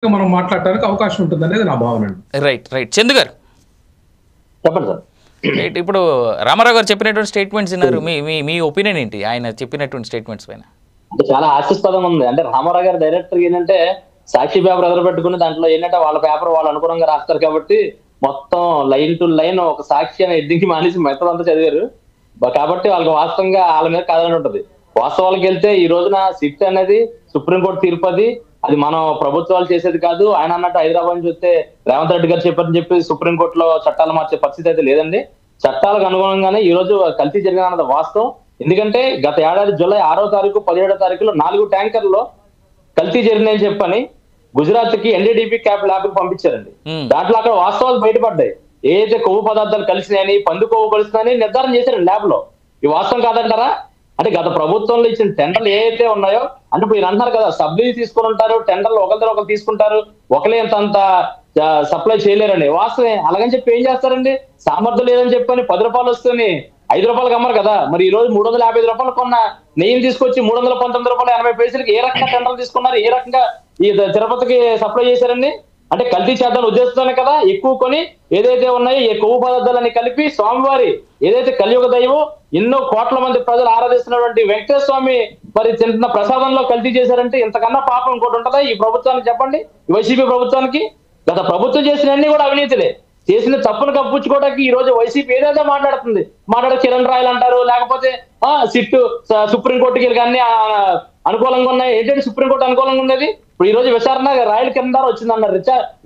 మనం మాట్లాడటానికి అవకాశం ఉంటుంది అనేది నా భావన. రైట్ రైట్ చందు గారు చెప్పండి సార్. రైట్ ఇప్పుడు రామారావు గారు చెప్పినటువంటి స్టేట్మెంట్స్ విన్నారు. మీ మీ మీ ఒపీనియన్ ఏంటి ఆయన చెప్పినటువంటి స్టేట్మెంట్స్ పైన? అంటే చాలా హాస్యాస్పదం ఉంది. అంటే రామారావు గారు డైరెక్టర్ ఏంటంటే సాక్షి పేపర్ ఎదురుపెట్టుకుని దాంట్లో ఏంటంటే వాళ్ళ పేపర్ వాళ్ళు అనుగుణంగా రాస్తారు కాబట్టి మొత్తం లైన్ టు లైన్ ఒక సాక్షి అనే ఎడ్డింకి మానేసి మెత్తలు అంతా చదివారు కాబట్టి వాళ్ళకి వాస్తవంగా వాళ్ళ మీద కాదని ఉంటుంది. వాస్తవాలకు వెళ్తే ఈ రోజున సిట్ అనేది సుప్రీంకోర్టు తీర్పు, అది మనం ప్రభుత్వాలు చేసేది కాదు. ఆయన అన్నట్టు హైదరాబాద్ నుంచి వస్తే రేవంత్ రెడ్డి గారు చెప్పారని చెప్పి సుప్రీంకోర్టులో చట్టాలు మార్చే పరిస్థితి అయితే లేదండి. చట్టాలకు అనుగుణంగానే ఈ రోజు కల్తీ జరిగిన అన్నది వాస్తవం. ఎందుకంటే గత ఏడాది జూలై 6వ తారీఖు 17వ తారీఖులో 4 ట్యాంకర్లో కల్తీ జరిగిందని చెప్పని గుజరాత్ కి ఎన్డీడీపీ క్యాప్ ల్యాబ్ కి పంపించారండి. దాంట్లో అక్కడ వాస్తవాలు బయటపడ్డాయి. ఏదైతే కొవ్వు పదార్థాలు కలిసినాయని, పంది కొవ్వు కలిసినాయని నిర్ధారణ చేశారు ల్యాబ్ లో. ఈ వాస్తవం కాదంటారా? అంటే గత ప్రభుత్వంలో ఇచ్చిన టెండర్లు ఏవైతే ఉన్నాయో, అంటే మీరు అంటున్నారు కదా సబ్సిడీ తీసుకుని ఉంటారు, టెండర్లు ఒకరు తీసుకుంటారు, ఒకలే అంత సప్లై చేయలేరండి. వాస్తవే. అలాగని చెప్పి ఏం చేస్తారండి? సామర్థ్యం లేదని చెప్పని 10 రూపాయలు వస్తుంది 5 రూపాయలకు అమ్మరు కదా. మరి ఈ రోజు 355 రూపాయలు కొన్న నెయ్యిని తీసుకొచ్చి 319 రూపాయలు 80 పైసలకి ఏ రకంగా టెండర్లు తీసుకున్నారు, ఏ రకంగా ఈ తిరుపతికి సప్లై చేశారండి? అంటే కల్తీ చేద్దాం ఉద్దేశంతోనే కదా ఎక్కువ కొని ఏదైతే ఉన్నాయో ఈ కొవ్వు పదార్థాలని కలిపి స్వామివారి ఏదైతే కలియుగ దైవం ఎన్నో కోట్ల మంది ప్రజలు ఆరాధిస్తున్నటువంటి వెంకటేశ్వర స్వామి మరి తింటున్న ప్రసాదంలో కల్తీ చేశారంటే ఇంతకన్నా పాపం ఇంకోటి ఉంటుందా ఈ ప్రభుత్వానికి? చెప్పండి. వైసీపీ ప్రభుత్వానికి గత ప్రభుత్వం చేసిన అన్ని కూడా అవినీతిలే. చేసిన తప్పును కప్పించుకోవడానికి ఈ రోజు వైసీపీ ఏదైతే మాట్లాడుతుంది, కిరణ్ రాయలు అంటారు, లేకపోతే సిట్టు సుప్రీంకోర్టుకి అన్ని అనుకూలంగా ఉన్నాయి. ఏంటంటే సుప్రీంకోర్టు అనుకూలంగా ఉన్నది. ఇప్పుడు ఈ రోజు విచారణ రాయల కింద వచ్చిందన్నారు.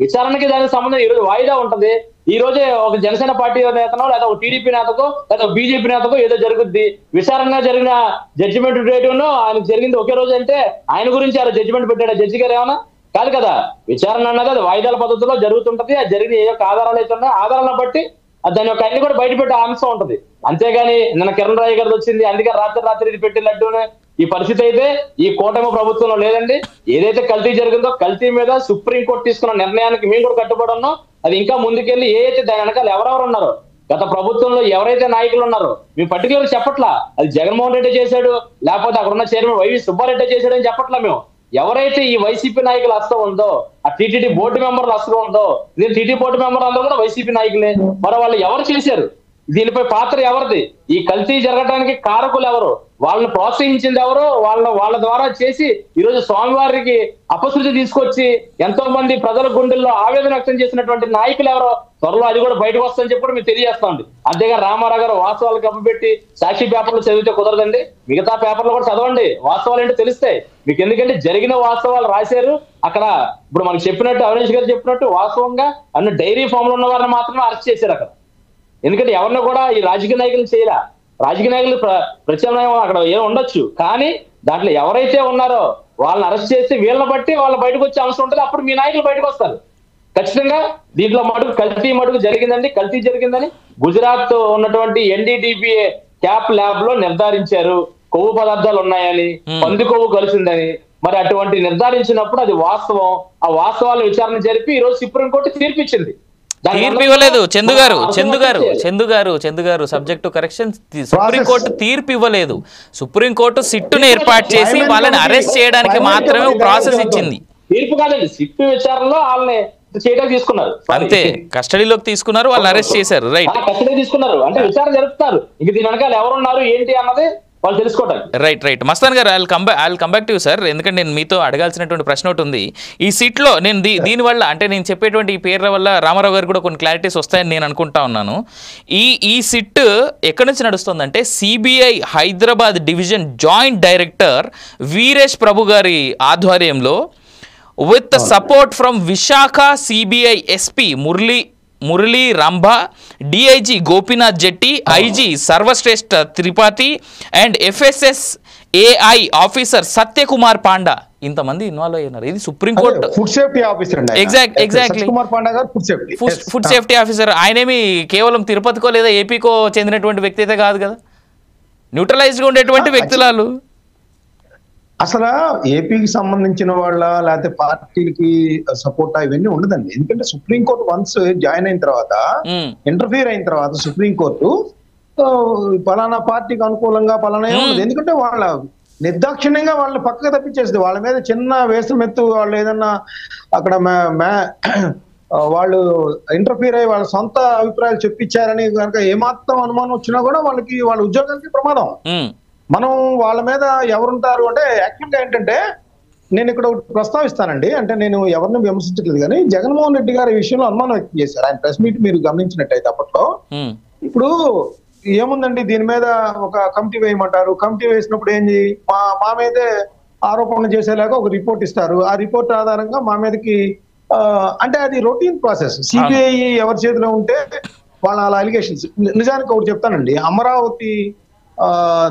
విచారణకి దానికి సంబంధం ఈ రోజు వాయిదా ఉంటది. ఈ రోజే ఒక జనసేన పార్టీ నేతనో లేదా ఒక టీడీపీ నేతకో లేదా బీజేపీ నేతకో ఏదో జరుగుద్ది. విచారణ జరిగిన జడ్జిమెంట్ డేటును ఆయనకు జరిగింది ఒకే రోజు అంటే ఆయన గురించి ఆయన జడ్జిమెంట్ పెట్టాడు జడ్జి గారు ఏమన్నా? కాదు కదా. విచారణ అన్నది అది వాయిదాల పద్ధతిలో జరుగుతుంటది. అది జరిగిన ఏ యొక్క ఆధారాలు అయితే ఉన్నాయో ఆధారాలను బట్టి దాని యొక్క అన్ని కూడా బయట పెట్టే అంశం ఉంటది. అంతేగాని నిన్న కిరణ్ రాయ్ గారిది వచ్చింది అందుకే రాత్రి ఇది పెట్టినట్టునే ఈ పరిస్థితి అయితే ఈ కూటమి ప్రభుత్వంలో లేదండి. ఏదైతే కల్తీ జరిగిందో కల్తీ మీద సుప్రీంకోర్టు తీసుకున్న నిర్ణయానికి మేము కూడా కట్టుబడి ఉన్నాం. అది ఇంకా ముందుకెళ్ళి ఏదైతే దాని వెనకాల ఎవరెవరు ఉన్నారో గత ప్రభుత్వంలో ఎవరైతే నాయకులు ఉన్నారో మేము పర్టికులర్ చెప్పట్లా. అది జగన్మోహన్ రెడ్డి చేశాడు, లేకపోతే అక్కడ ఉన్న చైర్మన్ వైవి సుబ్బారెడ్డి చేశాడు అని చెప్పట్లా. మేము ఎవరైతే ఈ వైసీపీ నాయకుల హస్తం ఉందో, ఆ టీటీడీ బోర్డు మెంబర్ల హస్తం ఉందో, టీటీ బోర్డు మెంబర్ అందరూ కూడా వైసీపీ నాయకులే. మరి వాళ్ళు ఎవరు చేశారు? దీనిపై పాత్ర ఎవరిది? ఈ కల్తీ జరగడానికి కారకులు ఎవరు? వాళ్ళని ప్రోత్సహించింది ఎవరు? వాళ్ళ ద్వారా చేసి ఈరోజు స్వామివారికి అపశృతి తీసుకొచ్చి ఎంతో మంది ప్రజల గుండెల్లో ఆవేదన వ్యక్తం చేసినటువంటి నాయకులు ఎవరో త్వరలో అది కూడా బయటకు వస్తుందని చెప్పి మీకు తెలియజేస్తా ఉంది. అంతేగా రామారావు గారు వాస్తవాలు కప్పబెట్టి సాక్షి పేపర్లు చదివితే కుదరదండి. మిగతా పేపర్లు కూడా చదవండి, వాస్తవాలు ఏంటో తెలుస్తాయి మీకు. ఎందుకంటే జరిగిన వాస్తవాలు రాశారు అక్కడ. ఇప్పుడు మనకు చెప్పినట్టు అవినేష్ గారు చెప్పినట్టు వాస్తవంగా అన్ని డైరీ ఫామ్ లో ఉన్న వారిని మాత్రమే అరెస్ట్ చేశారు అక్కడ. ఎందుకంటే ఎవరిని కూడా ఈ రాజకీయ నాయకులు చేయరా. రాజకీయ నాయకులు ప్రత్యామ్నాయం అక్కడ ఏం ఉండొచ్చు, కానీ దాంట్లో ఎవరైతే ఉన్నారో వాళ్ళని అరెస్ట్ చేసి వీళ్ళని బట్టి వాళ్ళు బయటకు వచ్చే అంశం ఉంటుంది. అప్పుడు మీ నాయకులు బయటకు వస్తారు ఖచ్చితంగా. దీంట్లో కల్తీ మటుకు జరిగిందండి. కల్తీ జరిగిందని గుజరాత్ ఉన్నటువంటి ఎన్డీడీపీఏ క్యాప్ ల్యాబ్ లో నిర్ధారించారు. కొవ్వు పదార్థాలు ఉన్నాయని, పంది కొవ్వు కలిసిందని. మరి అటువంటి నిర్ధారించినప్పుడు అది వాస్తవం. ఆ వాస్తవాల విచారణ జరిపి ఈ రోజు సుప్రీంకోర్టు తీర్పిచ్చింది. తీర్పు ఇవ్వలేదు చందు గారు సబ్జెక్టు కరెక్షన్. సుప్రీంకోర్టు తీర్పు ఇవ్వలేదు. సుప్రీంకోర్టు సిట్టును ఏర్పాటు చేసి వాళ్ళని అరెస్ట్ చేయడానికి మాత్రమే ప్రాసెస్ ఇచ్చింది. తీర్పు కాదండి, సిట్టు విచారణలో వాళ్ళని చేయడానికి తీసుకున్నారు. అంతే, కస్టడీలోకి తీసుకున్నారు, వాళ్ళు అరెస్ట్ చేశారు. రైట్, కస్టడీ తీసుకున్నారు అంటే విచారణ జరుపుతారు. ఇంక దీని వెనకాల ఎవరున్నారు ఏంటి అన్నది వాళ్ళు తెలుసుకోవడానికి. రైట్ మస్తాన్ గారు, I'll come back to you sir. ఎందుకంటే నేను మీతో అడగాల్సినటువంటి ప్రశ్న ఒకటి ఉంది. ఈ సీట్లో నేను దీనివల్ల అంటే నేను చెప్పేటువంటి ఈ పేర్ల వల్ల రామారావు గారు కూడా కొన్ని క్లారిటీస్ వస్తాయని నేను అనుకుంటా ఉన్నాను. ఈ సిట్ ఎక్కడి నుంచి నడుస్తుందంటే CBI Hyderabad division joint director Veeresh Prabhu గారి ఆధ్వర్యంలో with support from Visakha CBI SP Murali Rambha, DIG Gopinath Jetti, IG Sarvashreshtha Tripathi and FSSAI officer Satyakumar Panda ఇంతమంది ఇన్వాల్వ్ అయ్యారు. ఇది supreme court food safety officer. Exactly food safety officer. ఆయనేమి కేవలం తిరుపతికో లేదా ఏపీకో చెందినటువంటి వ్యక్తి అయితే కాదు కదా, న్యూట్రలైజ్డ్గా ఉండేటువంటి వ్యక్తులు. అసలు ఏపీకి సంబంధించిన వాళ్ళ లేకపోతే పార్టీలకి సపోర్ట్ ఇవన్నీ ఉండదండి. ఎందుకంటే సుప్రీంకోర్టు వన్స్ జాయిన్ అయిన తర్వాత, ఇంటర్ఫియర్ అయిన తర్వాత సుప్రీంకోర్టు పలానా పార్టీకి అనుకూలంగా పలానా ఉండదు. ఎందుకంటే వాళ్ళ నిర్దాక్షిణ్యంగా వాళ్ళని పక్కకు తప్పించేసింది. వాళ్ళ మీద చిన్న వేసమెత్తు వాళ్ళు ఏదన్నా అక్కడ వాళ్ళు ఇంటర్ఫీర్ అయ్యి వాళ్ళ సొంత అభిప్రాయాలు చెప్పించారని కనుక ఏమాత్రం అనుమానం వచ్చినా కూడా వాళ్ళ ఉద్యోగానికి ప్రమాదం. మనం వాళ్ళ మీద ఎవరుంటారు అంటే యాక్చువల్గా ఏంటంటే నేను ఇక్కడ ప్రస్తావిస్తానండి, అంటే నేను ఎవరిని విమర్శించట్లేదు కానీ జగన్మోహన్ రెడ్డి గారు ఈ విషయంలో అనుమానం వ్యక్తం చేశారు. ఆయన ప్రెస్ మీట్ మీరు గమనించినట్టయితే అప్పట్లో ఇప్పుడు ఏముందండి దీని మీద ఒక కమిటీ వేయమంటారు, కమిటీ వేసినప్పుడు ఏంటి మా మీదే ఆరోపణలు చేసేలాగా ఒక రిపోర్ట్ ఇస్తారు. ఆ రిపోర్ట్ ఆధారంగా మా మీదకి అంటే అది రొటీన్ ప్రాసెస్. సిబిఐ ఎవరి చేతిలో ఉంటే వాళ్ళ అలా అలిగేషన్స్. నిజానికి ఒకటి చెప్తానండి, అమరావతి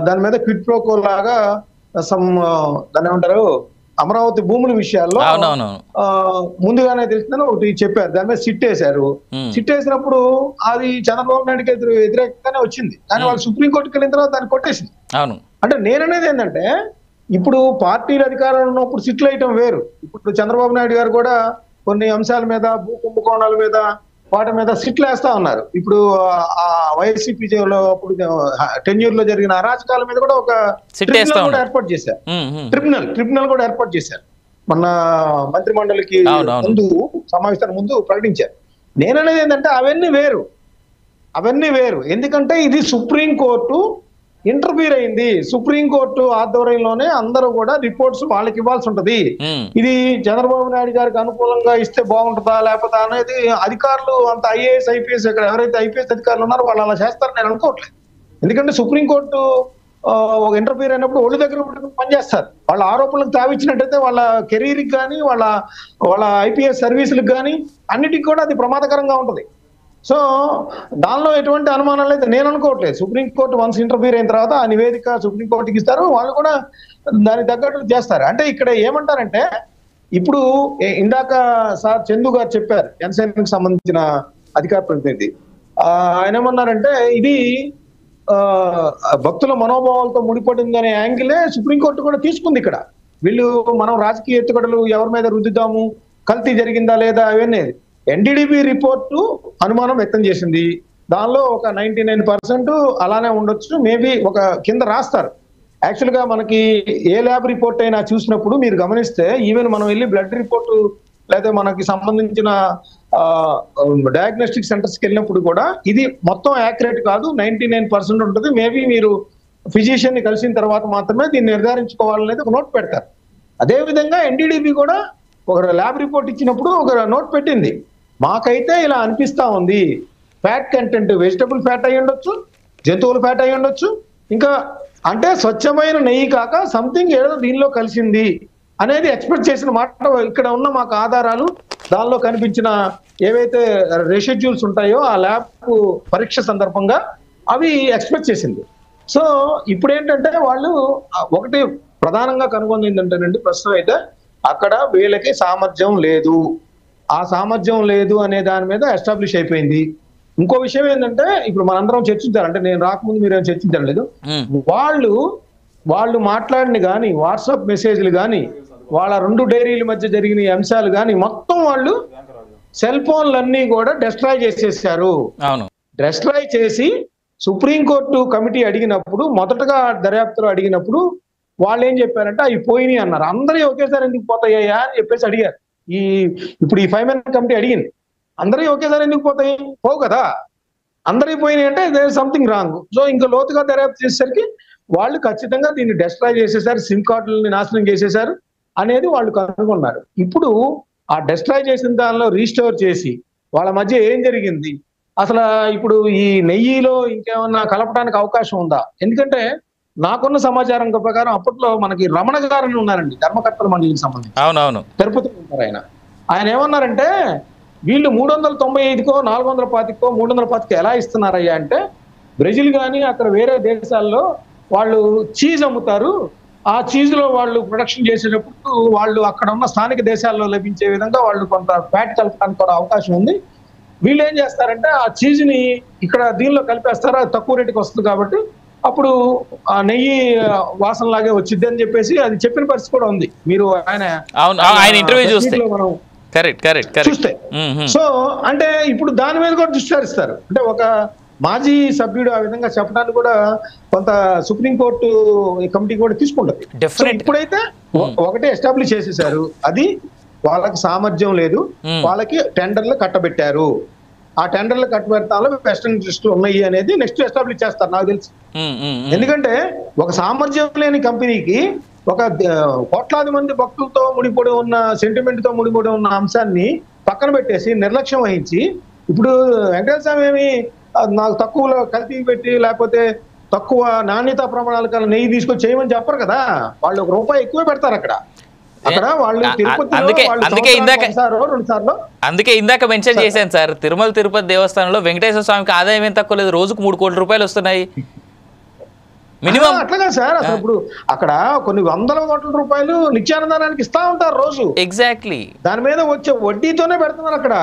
దాని మీద క్విడ్ ప్రోకో లాగా దాన్ని ఏమంటారు అమరావతి భూముల విషయాల్లో ముందుగానే తెలిసిందని ఒకటి చెప్పారు. దాని మీద సిట్ వేశారు. సిట్ వేసినప్పుడు అది చంద్రబాబు నాయుడుకి వ్యతిరేకంగానే వచ్చింది, కానీ వాళ్ళు సుప్రీంకోర్టుకి వెళ్ళిన తర్వాత దాన్ని కొట్టేసింది. అంటే నేననేది ఏంటంటే ఇప్పుడు పార్టీల అధికారంలో ఉన్నప్పుడు సిట్లు వేయటం వేరు. ఇప్పుడు చంద్రబాబు నాయుడు గారు కూడా కొన్ని అంశాల మీద భూ కుంభకోణాల మీద వాటి మీద సిట్లు వేస్తా ఉన్నారు. ఇప్పుడు ఆ వైసీపీలో అప్పుడు టెన్యూర్ లో జరిగిన అరాచకాల మీద కూడా ఒక ట్రిబ్యునల్ కూడా ఏర్పాటు చేశారు. ట్రిబ్యునల్ కూడా ఏర్పాటు చేశారు. మొన్న మంత్రి మండలికి ముందు సమావేశానికి ముందు ప్రకటించారు. నేననేది ఏంటంటే అవన్నీ వేరు. ఎందుకంటే ఇది సుప్రీంకోర్టు ఇంటర్ఫీర్ అయింది. సుప్రీంకోర్టు ఆధ్వర్యంలోనే అందరూ కూడా రిపోర్ట్స్ వాళ్ళకి ఇవ్వాల్సి ఉంటది. ఇది చంద్రబాబు నాయుడు గారికి అనుకూలంగా ఇస్తే బాగుంటుందా లేకపోతే అనేది అధికారులు అంత ఐఏఎస్ ఐపీఎస్ ఇక్కడ ఎవరైతే ఐపీఎస్ అధికారులు ఉన్నారో వాళ్ళు అలా చేస్తారని నేను అనుకోవట్లేదు. ఎందుకంటే సుప్రీంకోర్టు ఇంటర్ఫీర్ అయినప్పుడు ఒళ్ళు దగ్గర పనిచేస్తారు. వాళ్ళ ఆరోపణలకు తావిచ్చినట్టయితే వాళ్ళ కెరీర్కి కానీ వాళ్ళ ఐపీఎస్ సర్వీసులకు కానీ అన్నిటికీ కూడా అది ప్రమాదకరంగా ఉంటది. సో దానిలో ఎటువంటి అనుమానాలు అయితే నేను అనుకోవట్లేదు. సుప్రీంకోర్టు వన్స్ ఇంటర్ఫీర్ అయిన తర్వాత ఆ నివేదిక సుప్రీంకోర్టుకి ఇస్తారు, వాళ్ళు కూడా దానికి తగ్గట్టు చేస్తారు. అంటే ఇక్కడ ఏమంటారంటే ఇప్పుడు ఇందాక సార్ చందు గారు చెప్పారు, జనసేనకు సంబంధించిన అధికార ప్రతినిధి, ఆయన ఏమన్నారంటే ఇది భక్తుల మనోభావాలతో ముడిపడింది అనే యాంగిలే సుప్రీంకోర్టు కూడా తీసుకుంది. ఇక్కడ వీళ్ళు మనం రాజకీయ ఎత్తుగడలు ఎవరి మీద రుద్దుతాము, కల్తీ జరిగిందా లేదా అవన్నీ ఎన్డీడీబీ రిపోర్టు అనుమానం వ్యక్తం చేసింది. దానిలో ఒక 99% అలానే ఉండొచ్చు. మేబీ ఒక కింద రాస్తారు. యాక్చువల్ గా మనకి ఏ ల్యాబ్ రిపోర్ట్ అయినా చూసినప్పుడు మీరు గమనిస్తే ఈవెన్ మనం వెళ్ళి బ్లడ్ రిపోర్టు లేదా మనకి సంబంధించిన డయాగ్నోస్టిక్ సెంటర్స్కి వెళ్ళినప్పుడు కూడా ఇది మొత్తం యాక్యురేట్ కాదు, 99% ఉంటుంది. మేబీ మీరు ఫిజిషియన్ ని కలిసిన తర్వాత మాత్రమే దీన్ని నిర్ధారించుకోవాలనేది ఒక నోట్ పెడతారు. అదేవిధంగా ఎన్డీడీబీ కూడా ఒక ల్యాబ్ రిపోర్ట్ ఇచ్చినప్పుడు ఒక నోట్ పెట్టింది. మాకైతే ఇలా అనిపిస్తా ఉంది, ఫ్యాట్ కంటెంట్ వెజిటబుల్ ఫ్యాట్ అయి ఉండొచ్చు, జంతువుల ఫ్యాట్ అయి ఉండొచ్చు, ఇంకా అంటే స్వచ్ఛమైన నెయ్యి కాక సంథింగ్ ఏదో దీనిలో కలిసింది అనేది ఎక్స్పెక్ట్ చేసిన మాట. ఇక్కడ ఉన్న మాకు ఆధారాలు దానిలో కనిపించిన ఏవైతే రెసిడ్యూల్స్ ఉంటాయో ఆ ల్యాబ్ పరీక్ష సందర్భంగా అవి ఎక్స్పెక్ట్ చేసింది. సో ఇప్పుడు ఏంటంటే వాళ్ళు ఒకటి ప్రధానంగా కనుగొంది ఏంటంటేనండి, ప్రస్తుతం అయితే అక్కడ వీళ్ళకి సామర్థ్యం లేదు. ఆ సామర్థ్యం లేదు అనే దాని మీద ఎస్టాబ్లిష్ అయిపోయింది. ఇంకో విషయం ఏంటంటే ఇప్పుడు మనందరం చర్చించారు, అంటే నేను రాకముందు మీరేం చర్చించలేదు, వాళ్ళు మాట్లాడిన కానీ వాట్సాప్ మెసేజ్లు కానీ వాళ్ళ 2 డైరీల మధ్య జరిగిన అంశాలు కానీ మొత్తం వాళ్ళు సెల్ ఫోన్లన్నీ కూడా డెస్ట్రాయ్ చేసేసారు. డెస్ట్రాయ్ చేసి సుప్రీంకోర్టు కమిటీ అడిగినప్పుడు మొదటగా దర్యాప్తులో అడిగినప్పుడు వాళ్ళు ఏం చెప్పారంటే అవి పోయినాయి అన్నారు. అందరూ ఒకేసారి ఎందుకు పోతాయ్యా అని చెప్పేసి అడిగారు. ఇప్పుడు ఈ 5 మెన్ కమిటీ అడిగింది, అందరూ ఒకేసారి ఎందుకు పోతాయి, పోవు కదా, అందరికి పోయినాయి అంటే there is something wrong. So ఇంకా లోతుగా దర్యాప్తు చేసేసరికి వాళ్ళు ఖచ్చితంగా దీన్ని డెస్ట్రాయ్ చేసేసారు, సిమ్ కార్డులని నాశనం చేసేసారు అనేది వాళ్ళు కనుగొన్నారు. ఇప్పుడు ఆ డెస్ట్రాయ్ చేసిన దానిలో రీస్టోర్ చేసి వాళ్ళ మధ్య ఏం జరిగింది, అసలు ఇప్పుడు ఈ నెయ్యిలో ఇంకేమన్నా కలపడానికి అవకాశం ఉందా? ఎందుకంటే నాకున్న సమాచారం ప్రకారం అప్పట్లో మనకి రమణ గారని ఉన్నారండి, ధర్మకర్తల మండలికి సంబంధించి, తిరుపతిలో ఉంటారు ఆయన. ఆయన ఏమన్నారంటే వీళ్ళు 395కో 425కో 325కో ఎలా ఇస్తున్నారయ్యా అంటే, బ్రెజిల్ కానీ అక్కడ వేరే దేశాల్లో వాళ్ళు చీజ్ అమ్ముతారు, ఆ చీజ్ లో వాళ్ళు ప్రొడక్షన్ చేసేటప్పుడు వాళ్ళు అక్కడ ఉన్న స్థానిక దేశాల్లో లభించే విధంగా వాళ్ళు కొంత ఫ్యాట్ కలపడానికి కూడా అవకాశం ఉంది. వీళ్ళు ఏం చేస్తారంటే ఆ చీజ్ ని ఇక్కడ దీనిలో కలిపేస్తారు, అది తక్కువ రేటుకి వస్తుంది కాబట్టి అప్పుడు ఆ నెయ్యి వాసన లాగే వచ్చింది అని చెప్పేసి అది చెప్పిన పరిస్థితి కూడా ఉంది. మీరు ఆయన ఇంటర్వ్యూ చూస్తే మనం చూస్తే సో అంటే ఇప్పుడు దాని మీద కూడా దృష్టి సారిస్తారు. అంటే ఒక మాజీ సభ్యుడు ఆ విధంగా చెప్పడానికి కూడా కొంత సుప్రీంకోర్టు కమిటీ కూడా తీసుకుంటది. ఇప్పుడైతే ఒకటే ఎస్టాబ్లిష్ చేసేసారు, అది వాళ్ళకి సామర్థ్యం లేదు, వాళ్ళకి టెండర్లు కట్టబెట్టారు, ఆ టెండర్లు కట్టబెడతాలో వెస్టర్న్ ఇంట్రెస్ట్ ఉన్నాయి అనేది నెక్స్ట్ ఎస్టాబ్లిష్ చేస్తారు నాకు తెలుసు. ఎందుకంటే ఒక సామర్థ్యం లేని కంపెనీకి ఒక కోట్లాది మంది భక్తులతో ముడిపడి ఉన్న సెంటిమెంట్ తో ముడిపడి ఉన్న అంశాన్ని పక్కన పెట్టేసి నిర్లక్ష్యం వహించి ఇప్పుడు వెంకటేశ్వర స్వామి ఏమి నాకు తక్కువలో కల్తీ పెట్టి లేకపోతే తక్కువ నాణ్యతా ప్రమాణాల కన్నా నెయ్యి తీసుకొని చేయమని చెప్పరు కదా, వాళ్ళు ₹1 ఎక్కువ పెడతారు అక్కడ. అక్కడ వాళ్ళు అందుకే ఇందాక మెన్షన్ చేశాను సార్, తిరుమల తిరుపతి దేవస్థానంలో వెంకటేశ్వర స్వామికి ఆదాయం ఏం తక్కువ లేదు, రోజుకు 3 కోట్ల రూపాయలు వస్తున్నాయి మినిమం. అట్లాగా సార్, అసలు ఇప్పుడు అక్కడ కొన్ని వందల కోట్ల రూపాయలు నిత్యానందానానికి ఇస్తా ఉంటారు రోజు. ఎగ్జాక్ట్లీ దాని మీద వచ్చే వడ్డీతోనే పెడుతున్నారు అక్కడ.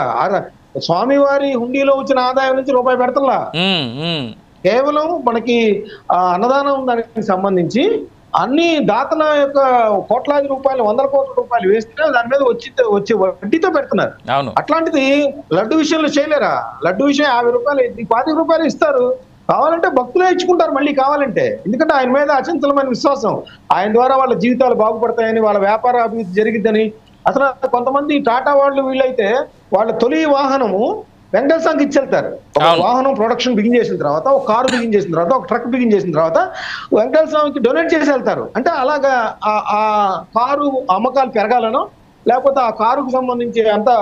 స్వామివారి హుండీలో వచ్చిన ఆదాయం నుంచి రూపాయి పెడతలా, కేవలం మనకి అన్నదానం దానికి సంబంధించి అన్ని దాతల యొక్క కోట్లాది రూపాయలు, వందల కోట్ల రూపాయలు వేస్తే దాని మీద వచ్చే వడ్డీతో పెడుతున్నారు. అట్లాంటిది లడ్డు విషయంలో చేయలేరా? లడ్డు విషయం ₹50, ₹25 ఇస్తారు, కావాలంటే భక్తులే ఇచ్చుకుంటారు మళ్ళీ కావాలంటే. ఎందుకంటే ఆయన మీద అచంచలమైన విశ్వాసం, ఆయన ద్వారా వాళ్ళ జీవితాలు బాగుపడతాయని, వాళ్ళ వ్యాపార అభివృద్ధి జరిగిద్దని. అసలు కొంతమంది టాటా వాళ్ళు వీళ్ళైతే వాళ్ళ తొలి వాహనము వెంకటేశ్వర స్వామికి ఇచ్చెళ్తారు. ఒక వాహనం ప్రొడక్షన్ బిగిన్ చేసిన తర్వాత, ఒక కారు బిగిన్ చేసిన తర్వాత, ఒక ట్రక్ బిగిన్ చేసిన తర్వాత వెంకటేశ్వర స్వామికి డొనేట్ చేసి వెళ్తారు. అంటే అలాగా ఆ కారు అమ్మకాలు పెరగాలనో, లేకపోతే ఆ కారుకు సంబంధించి అంతా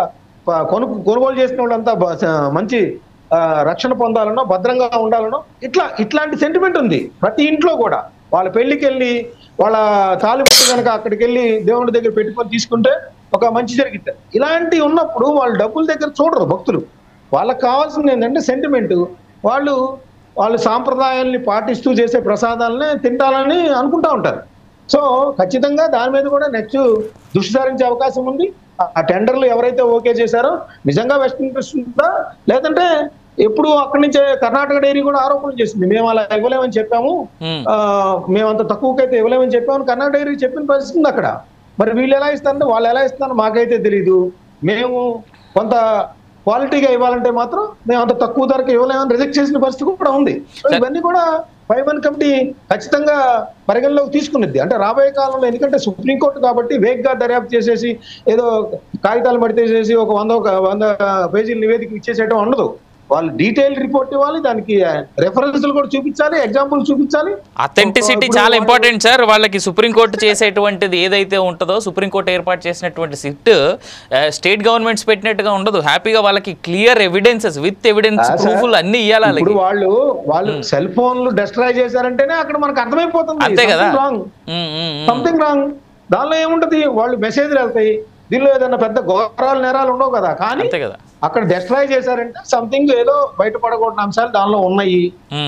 కొనుగోలు చేసిన వాళ్ళంతా మంచి రక్షణ పొందాలనో, భద్రంగా ఉండాలనో, ఇట్లాంటి సెంటిమెంట్ ఉంది ప్రతి ఇంట్లో కూడా. వాళ్ళ పెళ్లికి వెళ్ళి వాళ్ళ తాలిబట్టు కనుక అక్కడికి వెళ్ళి దేవుడి దగ్గర పెట్టుకొని తీసుకుంటే ఒక మంచి జరిగిద్ది. ఇలాంటివి ఉన్నప్పుడు వాళ్ళు డబ్బుల దగ్గర చూడరు భక్తులు. వాళ్ళకి కావాల్సింది ఏంటంటే సెంటిమెంట్. వాళ్ళు సాంప్రదాయాల్ని పాటిస్తూ చేసే ప్రసాదాలనే తింటాలని అనుకుంటా ఉంటారు. సో ఖచ్చితంగా దాని మీద కూడా నెక్స్ట్ దృష్టి సారించే అవకాశం ఉంది. ఆ టెండర్లు ఎవరైతే ఓకే చేశారో నిజంగా వెస్ట్ ఇంట్రెస్ట్ ఉందా, లేదంటే ఎప్పుడు అక్కడి నుంచే కర్ణాటక డైరీ కూడా ఆరోపణలు చేసింది, మేము అలా ఇవ్వలేమని చెప్పాము, మేము అంత తక్కువకైతే ఇవ్వలేమని చెప్పామని కర్ణాటక డైరీ చెప్పిన పరిస్థితి ఉంది అక్కడ. మరి వీళ్ళు ఎలా ఇస్తారంటే వాళ్ళు ఎలా ఇస్తారో మాకైతే తెలీదు, మేము కొంత క్వాలిటీగా ఇవ్వాలంటే మాత్రం మేము అంత తక్కువ ధరకు ఇవ్వలేమని రిజెక్ట్ చేసిన పరిస్థితి కూడా ఉంది. ఇవన్నీ కూడా 5-1 కమిటీ ఖచ్చితంగా పరిగణలోకి తీసుకున్నది. అంటే రాబోయే కాలంలో, ఎందుకంటే సుప్రీంకోర్టు కాబట్టి వేగ్గా దర్యాప్తు చేసేసి ఏదో కాగితాలు పడితేసేసి ఒక 100 పేజీల నివేదిక ఇచ్చేసేయడం ఉండదు. వాళ్ళు డీటెయిల్ రిపోర్ట్ ఇవ్వాలి, దానికి రెఫరెన్స్లు కూడా చూపించాలి, ఎగ్జాంపుల్ చూపించాలి. అథెంటిసిటీ చాలా ఇంపార్టెంట్ సార్. వాళ్ళకి సుప్రీంకోర్టు చేసేటువంటిది ఏదైతే ఉంటుందో, సుప్రీంకోర్టు ఏర్పాటు చేసినటువంటి సిట్ స్టేట్ గవర్నమెంట్స్ పెట్టినట్టుగా ఉండదు. హ్యాపీగా వాళ్ళకి క్లియర్ ఎవిడెన్సెస్ విత్ ఎవిడెన్స్ ప్రూఫ్లు అన్ని ఇవ్వాలి. ఇప్పుడు వాళ్ళు సెల్ ఫోన్లు డిస్ట్రాయ్ చేశారంటేనే అక్కడ మనకు అర్థమైపోతుంది అంతే కదా, సంథింగ్ రాంగ్. దానిలో ఏముంటది, వాళ్ళు మెసేజ్లు వెళ్తాయి, దీనిలో ఏదైనా పెద్ద ఘోరాలు నేరాలు ఉండవు కదా. కానీ అక్కడ డిస్ట్రాయ్ చేశారంటే సంథింగ్ ఏదో బయటపడకూడని అంశాలు దానిలో ఉన్నాయి.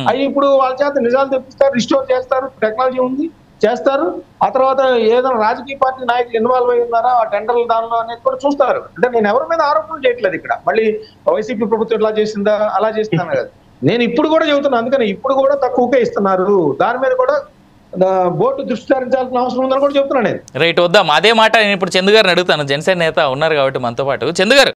అవి ఇప్పుడు వాళ్ళ చేత నిజాలు తెప్పిస్తారు, రిస్టోర్ చేస్తారు, టెక్నాలజీ ఉంది చేస్తారు. ఆ తర్వాత ఏదైనా రాజకీయ పార్టీ నాయకులు ఇన్వాల్వ్ అయి ఉన్నారా ఆ టెండర్లు దానిలో అనేది కూడా చూస్తారు. అంటే నేను ఎవరి మీద ఆరోపణలు చేయట్లేదు ఇక్కడ, మళ్ళీ వైసీపీ ప్రభుత్వం ఇట్లా చేసిందా అలా చేస్తున్నాను కదా, నేను ఇప్పుడు కూడా చెబుతున్నాను. అందుకని ఇప్పుడు కూడా తక్కువకే ఇస్తున్నారు, దాని మీద కూడా బోర్డు దృష్టి సారించాల్సిన అవసరం ఉందని కూడా చెప్తున్నాను నేను. రైట్, వద్దాం అదే మాట నేను ఇప్పుడు చందు గారిని అడుగుతాను. జనసేన నేత ఉన్నారు కాబట్టి మనతో పాటు. చందు గారు,